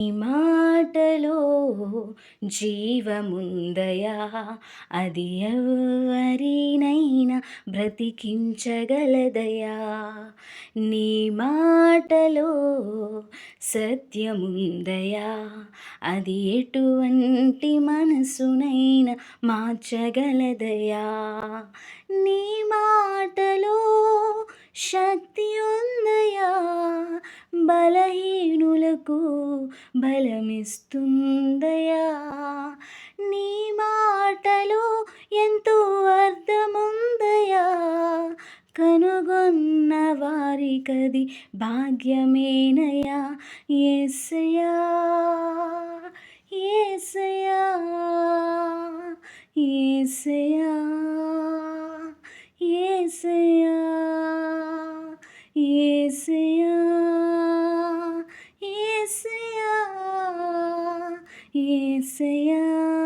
నీ మాటలో జీవముందయా, అది ఎవ్వరినైనా బ్రతికించగలదయా. నీ మాటలో సత్యముందయా, అది ఎటువంటి మనసునైనా మార్చగలదయా. నీ మాటలో శక్తి ఉందయా, బలహీనులకు బలమిస్తుందయా. నీ మాటలో ఎంతో అర్థముందయా, కనుగొన్న వారికది భాగ్యమేనయా. యేసయ్యా, యేసయ్యా, యేసయ్యా, యేసయ్యా, యేసయ్యా, యేసయ్యా, యేసయ్యా.